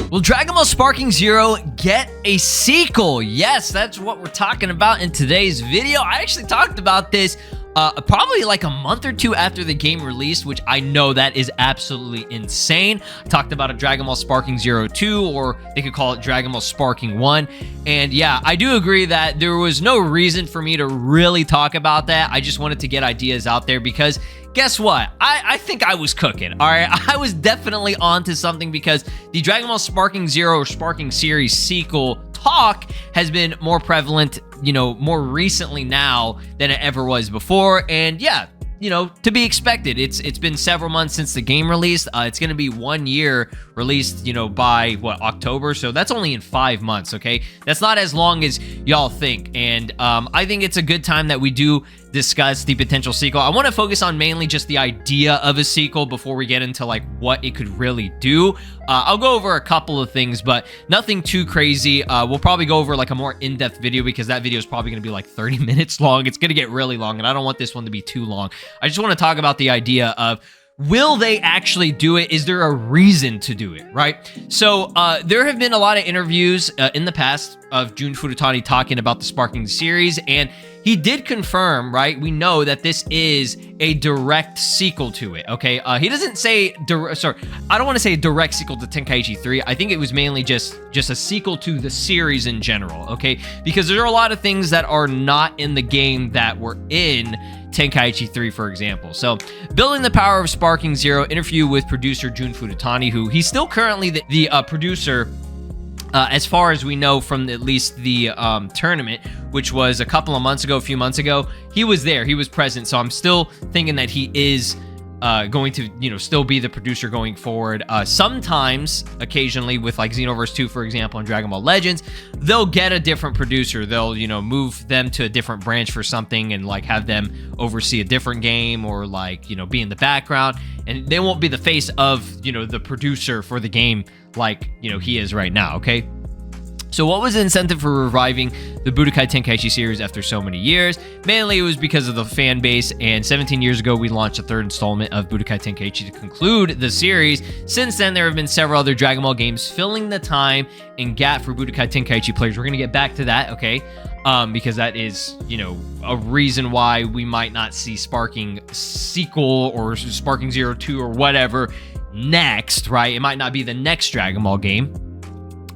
Will Dragon Ball Sparking Zero get a sequel? Yes, that's what we're talking about in today's video. I actually talked about this probably like a month or two after the game released, which I know that is absolutely insane. I talked about a Dragon Ball Sparking Zero 2, or they could call it Dragon Ball Sparking 1. And yeah, I do agree that there was no reason for me to really talk about that. I just wanted to get ideas out there because guess what? I think I was cooking, all right? I was definitely onto something because the Dragon Ball Sparking Zero or Sparking Series sequel talk has been more prevalent, you know, more recently now than it ever was before. And yeah, you know, to be expected. It's been several months since the game released. It's going to be 1 year released, you know, by what, October? So that's only in 5 months, okay? That's not as long as y'all think. And I think it's a good time that we do discuss the potential sequel. I want to focus on mainly just the idea of a sequel before we get into like what it could really do. I'll go over a couple of things, but nothing too crazy. We'll probably go over like a more in-depth video because that video is probably going to be like 30 minutes long. It's going to get really long, and I don't want this one to be too long. I just want to talk about the idea of, will they actually do it? Is there a reason to do it, right? So there have been a lot of interviews in the past of Jun Furutani talking about the Sparking series, and he did confirm, right? We know that this is a direct sequel to it, okay? He doesn't say, I don't want to say direct sequel to Tenkaichi 3. I think it was mainly just a sequel to the series in general, okay? Because there are a lot of things that are not in the game that were in Tenkaichi 3, for example. So, building the power of Sparking Zero, interview with producer Jun Furutani, who he's still currently the producer, as far as we know from at least the tournament, which was a few months ago. He was there, he was present, so I'm still thinking that he is going to, you know, still be the producer going forward. Sometimes, occasionally, with like Xenoverse 2, for example, and Dragon Ball Legends, they'll get a different producer. They'll, you know, move them to a different branch for something and like have them oversee a different game or like, you know, be in the background. And they won't be the face of, you know, the producer for the game like, you know, he is right now, okay? So what was the incentive for reviving the Budokai Tenkaichi series after so many years? Mainly it was because of the fan base, and 17 years ago we launched the third installment of Budokai Tenkaichi to conclude the series. Since then, there have been several other Dragon Ball games filling the time and gap for Budokai Tenkaichi players. We're going to get back to that, okay? Because that is, you know, a reason why we might not see Sparking sequel or Sparking Zero 2 or whatever next, right? It might not be the next Dragon Ball game.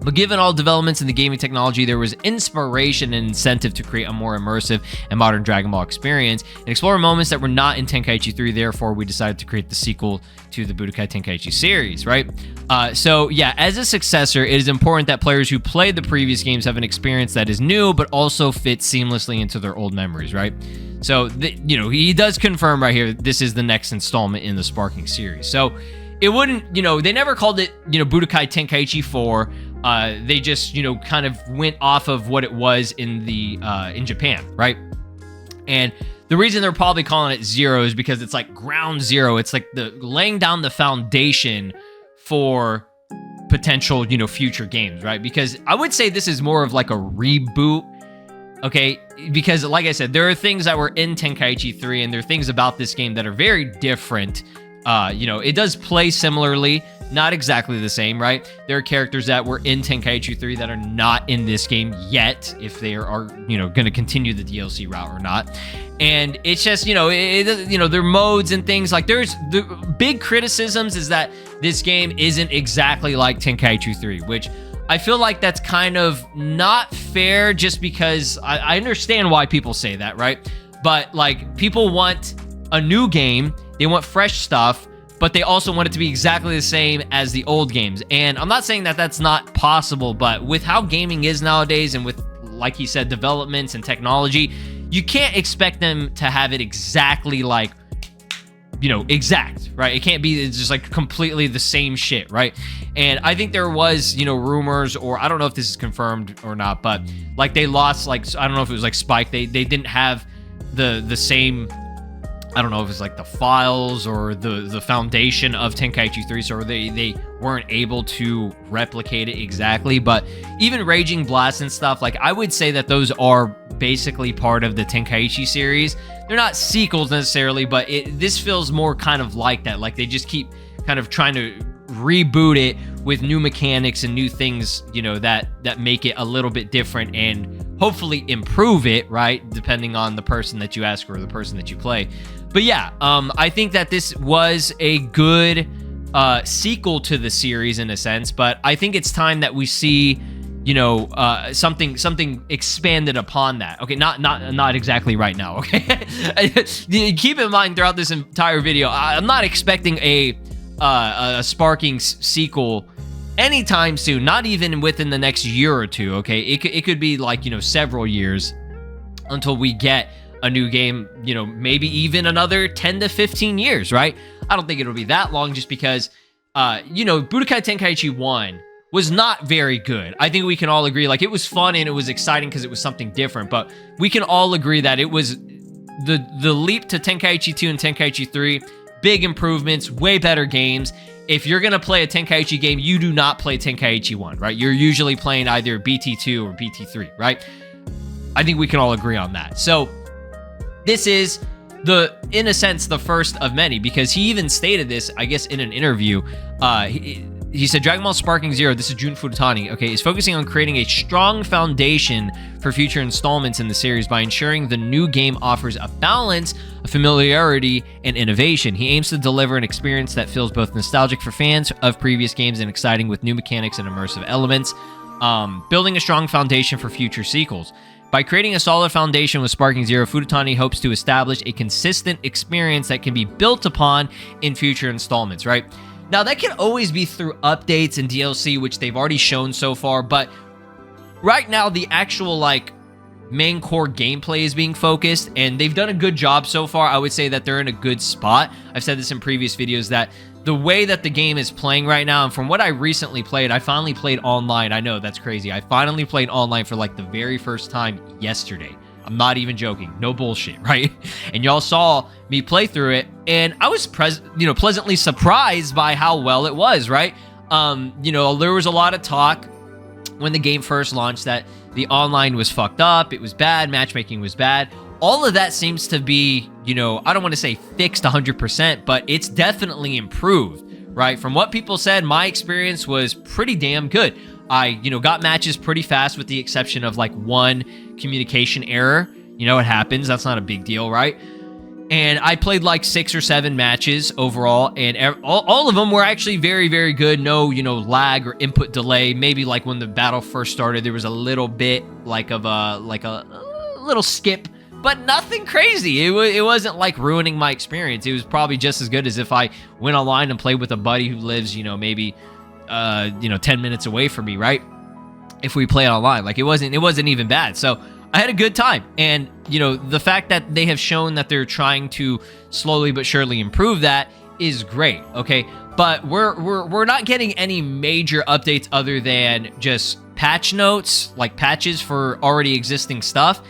But given all developments in the gaming technology, there was inspiration and incentive to create a more immersive and modern Dragon Ball experience and explore moments that were not in Tenkaichi 3. Therefore, we decided to create the sequel to the Budokai Tenkaichi series, right? So yeah, as a successor, it is important that players who played the previous games have an experience that is new, but also fits seamlessly into their old memories, right? So, you know, he does confirm right here, this is the next installment in the Sparking series. So, it wouldn't, you know, they never called it, you know, Budokai Tenkaichi 4. They just, you know, kind of went off of what it was in the in Japan, right? And the reason they're probably calling it Zero is because it's like ground zero. It's like the laying down the foundation for potential, you know, future games, right? Because I would say this is more of like a reboot, okay? Because like I said, there are things that were in Tenkaichi 3, and there are things about this game that are very different. You know, it does play similarly, not exactly the same, right? There are characters that were in Tenkaichi 3 that are not in this game yet, if they are, you know, going to continue the DLC route or not. And it's just, you know, you know, their modes and things like there's the big criticisms is that this game isn't exactly like Tenkaichi 3, which I feel like that's kind of not fair just because I understand why people say that, right? But like people want a new game. They want fresh stuff, but they also want it to be exactly the same as the old games. And I'm not saying that that's not possible, but with how gaming is nowadays and with, like he said, developments and technology, you can't expect them to have it exactly like, you know, exact, right? It can't be just like completely the same shit, right? And I think there was, you know, rumors, or I don't know if this is confirmed or not, but like they lost, like, I don't know if it was like Spike, they didn't have the same, I don't know if it's like the files or the foundation of Tenkaichi 3, so they weren't able to replicate it exactly. But even Raging Blast and stuff, like I would say that those are basically part of the Tenkaichi series. They're not sequels necessarily, but this feels more kind of like that. Like they just keep kind of trying to reboot it with new mechanics and new things, you know, that make it a little bit different and hopefully improve it, right? Depending on the person that you ask or the person that you play. But yeah, I think that this was a good sequel to the series in a sense, but I think it's time that we see, you know, something expanded upon that. Okay, not exactly right now. Okay, keep in mind throughout this entire video, I'm not expecting a Sparking sequel anytime soon. Not even within the next year or two. Okay, it could be like, you know, several years until we get a new game. You know, maybe even another 10 to 15 years. Right? I don't think it'll be that long, just because, you know, Budokai Tenkaichi 1 was not very good. I think we can all agree, like, it was fun and it was exciting because it was something different, but we can all agree that it was the leap to Tenkaichi 2 and Tenkaichi 3, big improvements, way better games. If you're going to play a Tenkaichi game, you do not play Tenkaichi 1, right? You're usually playing either BT2 or BT3, right? I think we can all agree on that. So this is in a sense, the first of many, because he even stated this, I guess, in an interview. He said, Dragon Ball Sparking Zero, this is Jun Furutani, okay, is focusing on creating a strong foundation for future installments in the series by ensuring the new game offers a balance of familiarity and innovation. He aims to deliver an experience that feels both nostalgic for fans of previous games and exciting with new mechanics and immersive elements, building a strong foundation for future sequels. By creating a solid foundation with Sparking Zero, Furutani hopes to establish a consistent experience that can be built upon in future installments, right? Now, that can always be through updates and DLC, which they've already shown so far, but right now, the actual, like, main core gameplay is being focused, and they've done a good job so far. I would say that they're in a good spot. I've said this in previous videos, that the way that the game is playing right now, and from what I recently played, I finally played online. I know, that's crazy. I finally played online for, like, the very first time yesterday. I'm not even joking. No bullshit, right? And y'all saw me play through it, and I was pleasantly surprised by how well it was, right? You know, there was a lot of talk when the game first launched that the online was fucked up, it was bad, matchmaking was bad. All of that seems to be, you know, I don't want to say fixed 100%, but it's definitely improved, right? From what people said, my experience was pretty damn good. I, you know, got matches pretty fast with the exception of like one communication error. You know, it happens. That's not a big deal, right? And I played like 6 or 7 matches overall, and all of them were actually very, very good. No, you know, lag or input delay. Maybe like when the battle first started, there was a little bit like of a little skip, but nothing crazy. It wasn't like ruining my experience. It was probably just as good as if I went online and played with a buddy who lives, you know, maybe 10 minutes away from me, right? If we play online, like it wasn't even bad. So I had a good time. And, you know, the fact that they have shown that they're trying to slowly but surely improve that is great, okay? But we're not getting any major updates other than just patch notes, like patches for already existing stuff,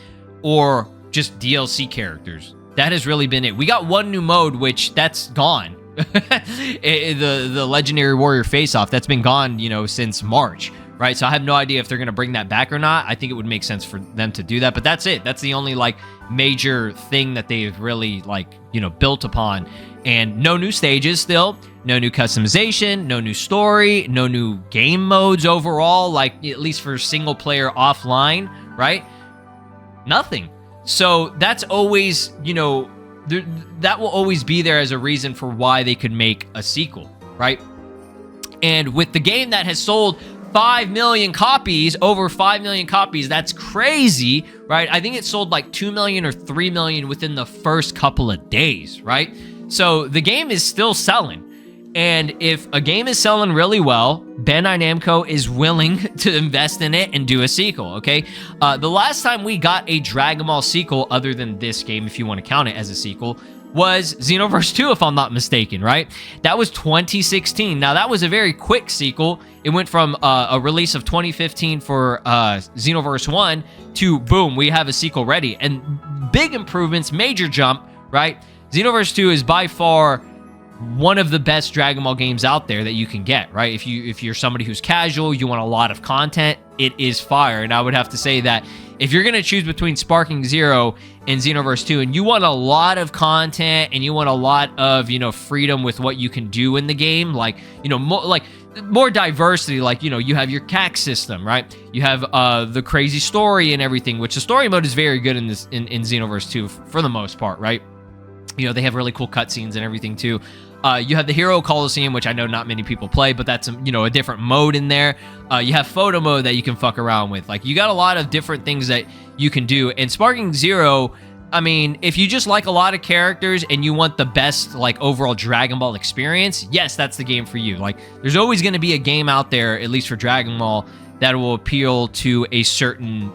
or just DLC characters. That has really been it. We got one new mode, which that's gone. the Legendary Warrior Face-Off, that's been gone, you know, since March, right? So I have no idea if they're going to bring that back or not. I think it would make sense for them to do that, but that's it. That's the only, like, major thing that they've really, like, you know, built upon. And no new stages still, no new customization, no new story, no new game modes overall, like, at least for single player offline, right? Nothing. So that's always, you know, that will always be there as a reason for why they could make a sequel, right? And with the game that has sold 5 million copies, over 5 million copies, that's crazy, right? I think it sold like 2 million or 3 million within the first couple of days, right? So the game is still selling. And if a game is selling really well, Bandai Namco is willing to invest in it and do a sequel, okay? The last time we got a Dragon Ball sequel, other than this game, if you want to count it as a sequel, was Xenoverse 2, if I'm not mistaken, right? That was 2016. Now, that was a very quick sequel. It went from a release of 2015 for Xenoverse 1 to, boom, we have a sequel ready. And big improvements, major jump, right? Xenoverse 2 is by far one of the best Dragon Ball games out there that you can get, right? If you're somebody who's casual, you want a lot of content, it is fire. And I would have to say that if you're going to choose between Sparking Zero and Xenoverse 2, and you want a lot of content and you want a lot of, freedom with what you can do in the game, like, more diversity, like, you have your CAC system, right? You have the crazy story and everything, which the story mode is very good in Xenoverse 2 for the most part, right? They have really cool cutscenes and everything too. You have the Hero Coliseum, which I know not many people play, but that's a different mode in there. You have photo mode that you can fuck around with. Like, you got a lot of different things that you can do. And Sparking Zero, I mean, if you just like a lot of characters and you want the best, like, overall Dragon Ball experience, yes, that's the game for you. Like, there's always going to be a game out there, at least for Dragon Ball, that will appeal to a certain,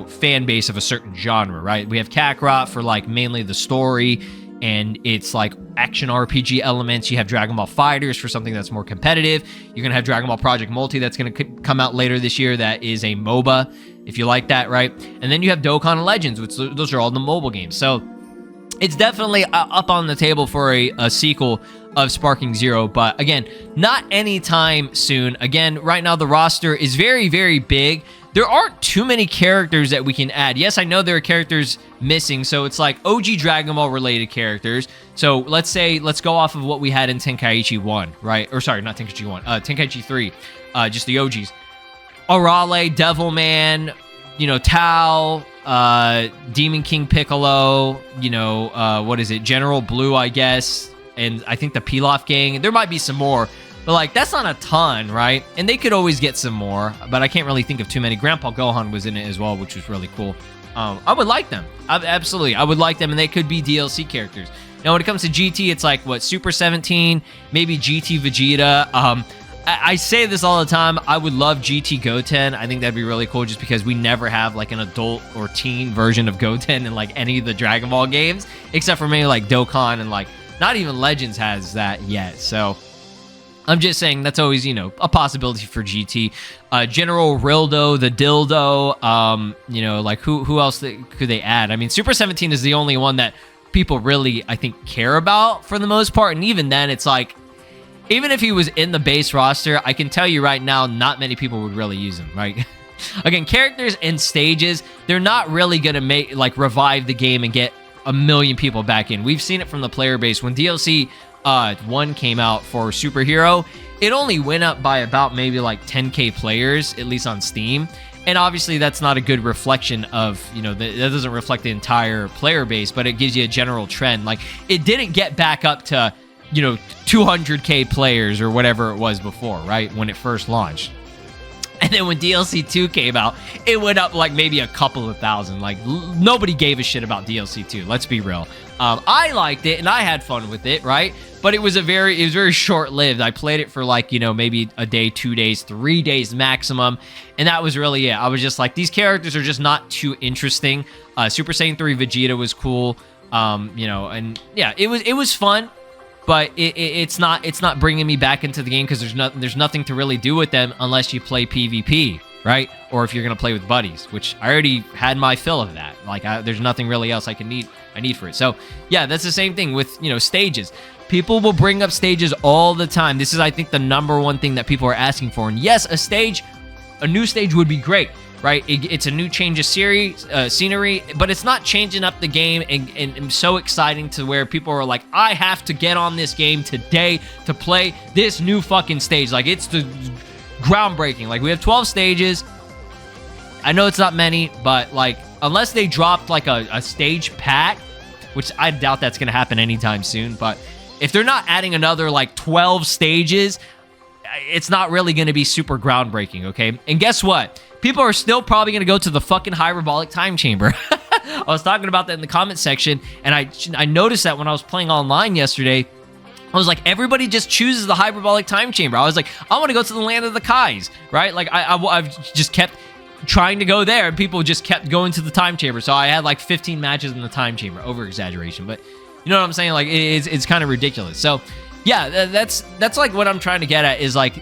fan base of a certain genre, right? We have Kakarot for, like, mainly the story, and it's like action RPG elements. You have Dragon Ball Fighters for something that's more competitive. You're gonna have Dragon Ball Project Multi that's gonna come out later this year. That is a MOBA, if you like that, right? And then you have Dokkan Legends, which those are all the mobile games. So it's definitely up on the table for a sequel of Sparking Zero, but again, not anytime soon. Again, right now the roster is very, very big. There aren't too many characters that we can add. Yes, I know there are characters missing, so it's like OG Dragon Ball related characters. So let's go off of what we had in Tenkaichi 1, right? Or sorry, not Tenkaichi 1, Tenkaichi 3, just the OGs. Arale, Devilman, Tao, Demon King Piccolo, what is it? General Blue, I guess, and I think the Pilaf gang. There might be some more. But, like, that's not a ton, right? And they could always get some more, but I can't really think of too many. Grandpa Gohan was in it as well, which was really cool. I would like them. Absolutely. I would like them, and they could be DLC characters. Now, when it comes to GT, it's like, what, Super 17, maybe GT Vegeta. I say this all the time. I would love GT Goten. I think that'd be really cool just because we never have, like, an adult or teen version of Goten in, like, any of the Dragon Ball games, except for maybe, like, Dokkan and, like, not even Legends has that yet, so I'm just saying that's always, a possibility for GT. General Rildo, the Dildo, like who else could they add? I mean, Super 17 is the only one that people really, I think, care about for the most part. And even then, it's like, even if he was in the base roster, I can tell you right now, not many people would really use him, right? Again, characters and stages, they're not really going to revive the game and get a million people back in. We've seen it from the player base. When DLC 1 came out for Superhero, it only went up by about maybe like 10k players, at least on Steam. And obviously that's not a good reflection of, that doesn't reflect the entire player base, but it gives you a general trend. Like, it didn't get back up to, 200k players or whatever it was before, right? When it first launched. And then when DLC 2 came out, it went up like maybe a couple of thousand. Like, nobody gave a shit about DLC 2. Let's be real. I liked it and I had fun with it, right? But it was very short-lived. I played it for like, maybe a day, 2 days, 3 days maximum. And that was really it. I was just like, these characters are just not too interesting. Super Saiyan 3 Vegeta was cool. And yeah, it was fun. But it's not bringing me back into the game because there's nothing to really do with them unless you play PvP, right? Or if you're gonna play with buddies, which I already had my fill of that. Like, there's nothing really else I need for it. So yeah, that's the same thing with stages. People will bring up stages all the time. This is, I think, the number one thing that people are asking for. And yes, a new stage would be great, right? It's a new change of scenery, but it's not changing up the game and so exciting to where people are like, I have to get on this game today to play this new fucking stage. Like, it's the groundbreaking. Like, we have 12 stages. I know it's not many, but like, unless they dropped like a stage pack, which I doubt that's going to happen anytime soon, but if they're not adding another like 12 stages, it's not really going to be super groundbreaking, okay? And guess what? People are still probably going to go to the fucking hyperbolic time chamber. I was talking about that in the comment section, and I noticed that when I was playing online yesterday. I was like, everybody just chooses the hyperbolic time chamber. I was like, I want to go to the land of the Kais, right? Like, I've just kept trying to go there, and people just kept going to the time chamber. So I had like 15 matches in the time chamber. Over exaggeration, but you know what I'm saying? Like, it's kind of ridiculous. So yeah, that's like what I'm trying to get at is like,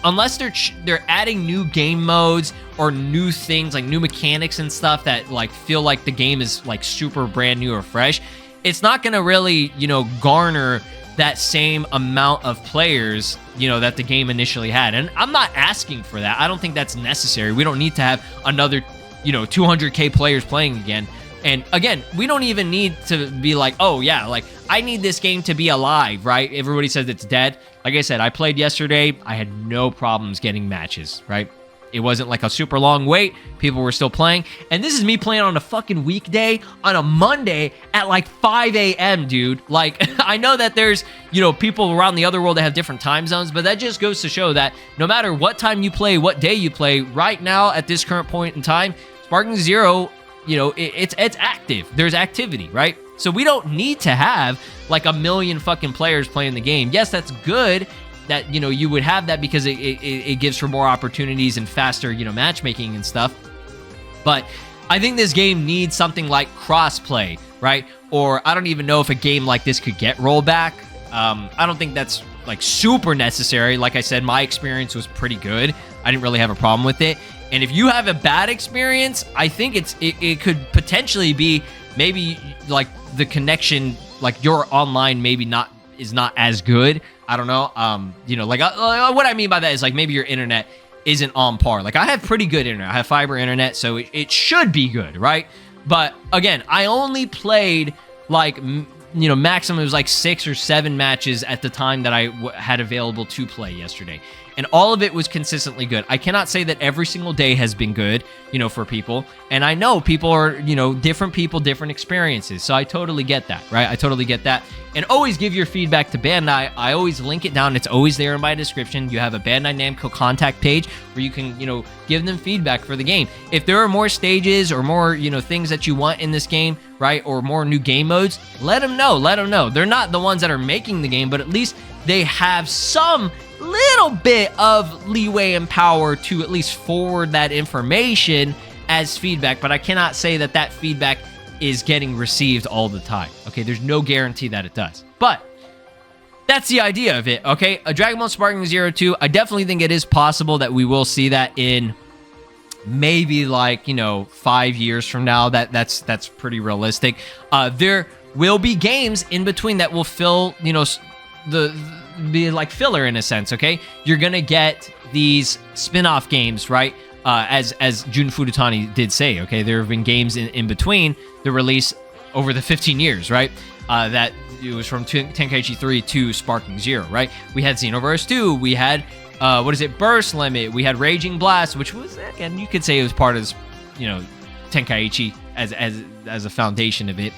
unless they're adding new game modes or new things, like new mechanics and stuff that like feel like the game is like super brand new or fresh, it's not gonna really garner that same amount of players, you know, that the game initially had. And I'm not asking for that. I don't think that's necessary. We don't need to have another, you know, 200K players playing again. And again, we don't even need to be like, oh yeah, like I need this game to be alive, right? Everybody says it's dead. Like I said, I played yesterday. I had no problems getting matches, right? It wasn't like a super long wait. People were still playing. And this is me playing on a fucking weekday, on a Monday at like 5 a.m., dude. Like, I know that there's, you know, people around the other world that have different time zones, but that just goes to show that no matter what time you play, what day you play, right now at this current point in time, Sparking Zero, you know, it's active. There's activity, right? So we don't need to have like 1 million fucking players playing the game. Yes, that's good that, you know, you would have that because it gives for more opportunities and faster, you know, matchmaking and stuff. But I think this game needs something like crossplay, right? Or I don't even know if a game like this could get rollback. I don't think that's like super necessary. Like I said, my experience was pretty good. I didn't really have a problem with it. And if you have a bad experience, I think it could potentially be maybe like the connection, like your online maybe is not as good. I don't know. You know, like what I mean by that is like maybe your internet isn't on par. Like I have pretty good internet. I have fiber internet, so it should be good, right? But again, I only played like, you know, maximum it was like 6 or 7 matches at the time that I had available to play yesterday. And all of it was consistently good. I cannot say that every single day has been good, you know, for people. And I know people are, you know, different people, different experiences. So I totally get that, right? I totally get that. And always give your feedback to Bandai. I always link it down. It's always there in my description. You have a Bandai Namco contact page where you can, you know, give them feedback for the game. If there are more stages or more, you know, things that you want in this game, right? Or more new game modes, let them know. Let them know. They're not the ones that are making the game, but at least they have some little bit of leeway and power to at least forward that information as feedback. But I cannot say that that feedback is getting received all the time. Okay, there's no guarantee that it does. But that's the idea of it, okay? A Dragon Ball Sparking Zero 2, I definitely think it is possible that we will see that in maybe like, you know, 5 years from now. That's pretty realistic. There will be games in between that will fill, you know, be like filler in a sense, okay? You're gonna get these spin-off games, right? As Jun Furutani did say, okay? There have been games in between the release over the 15 years, right? That it was from Tenkaichi 3 to Sparking Zero, right? We had Xenoverse 2, we had, Burst Limit, we had Raging Blast, which was, again, you could say it was part of this, you know, Tenkaichi as a foundation of it.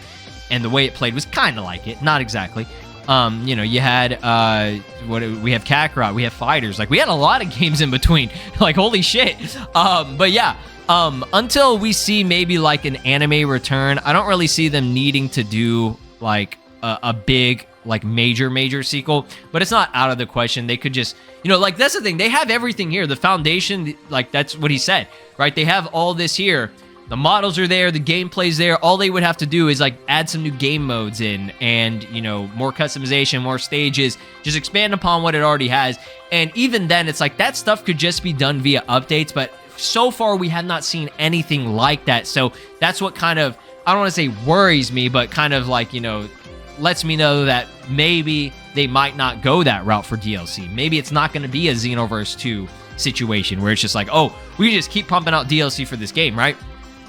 And the way it played was kind of like it, not exactly. You know, you had we have Kakarot, we have Fighters, like we had a lot of games in between, like holy shit. But yeah, until we see maybe like an anime return, I don't really see them needing to do like a big like major sequel. But it's not out of the question. They could just, you know, like that's the thing, they have everything here, the foundation, like that's what he said, right? They have all this here. The models are there, the gameplay's there. All they would have to do is like add some new game modes in and, you know, more customization, more stages, just expand upon what it already has. And even then, it's like that stuff could just be done via updates, but so far we have not seen anything like that. So that's what kind of, I don't want to say worries me, but kind of like, you know, lets me know that maybe they might not go that route for DLC. Maybe it's not going to be a Xenoverse 2 situation where it's just like, oh, we just keep pumping out DLC for this game, right?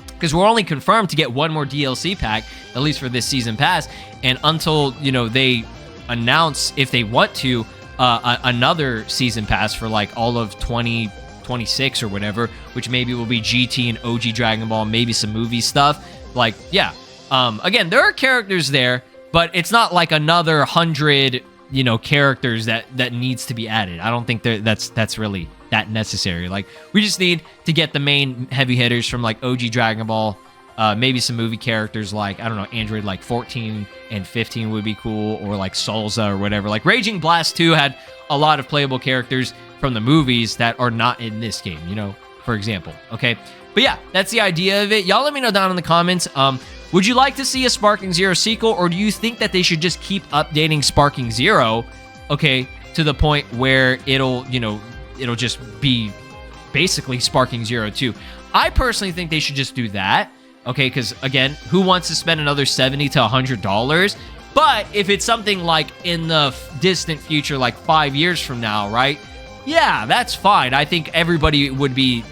Because we're only confirmed to get one more DLC pack, at least for this season pass. And until, you know, they announce, if they want to, another season pass for like all of 2026 or whatever, which maybe will be GT and OG Dragon Ball, maybe some movie stuff. Like, yeah. Again, there are characters there, but it's not like another 100, you know, characters that needs to be added. I don't think that's really that necessary. Like, we just need to get the main heavy hitters from like OG Dragon Ball, maybe some movie characters like, I don't know, Android like 14 and 15 would be cool, or like Salsa or whatever. Like Raging Blast 2 had a lot of playable characters from the movies that are not in this game, you know, for example, okay? But yeah, that's the idea of it. Y'all let me know down in the comments. Would you like to see a Sparking Zero sequel, or do you think that they should just keep updating Sparking Zero, okay, to the point where it'll, you know, it'll just be basically Sparking Zero 2. I personally think they should just do that, okay? Because, again, who wants to spend another $70 to $100 But if it's something like in the distant future, like 5 years from now, right? Yeah, that's fine. I think everybody would be,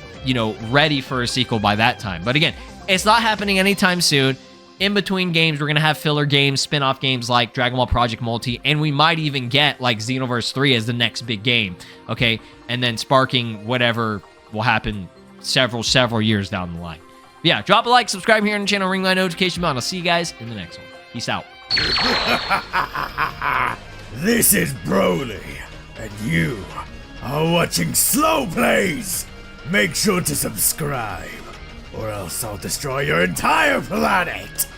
ready for a sequel by that time. But again, it's not happening anytime soon. In between games, we're going to have filler games, spin-off games like Dragon Ball Project Multi, and we might even get like Xenoverse 3 as the next big game, okay? And then sparking whatever will happen several years down the line. But yeah, drop a like, subscribe here on the channel, ring my notification bell, and I'll see you guys in the next one. Peace out. This is Broly, and you are watching SLOplays. Make sure to subscribe, or else I'll destroy your entire planet.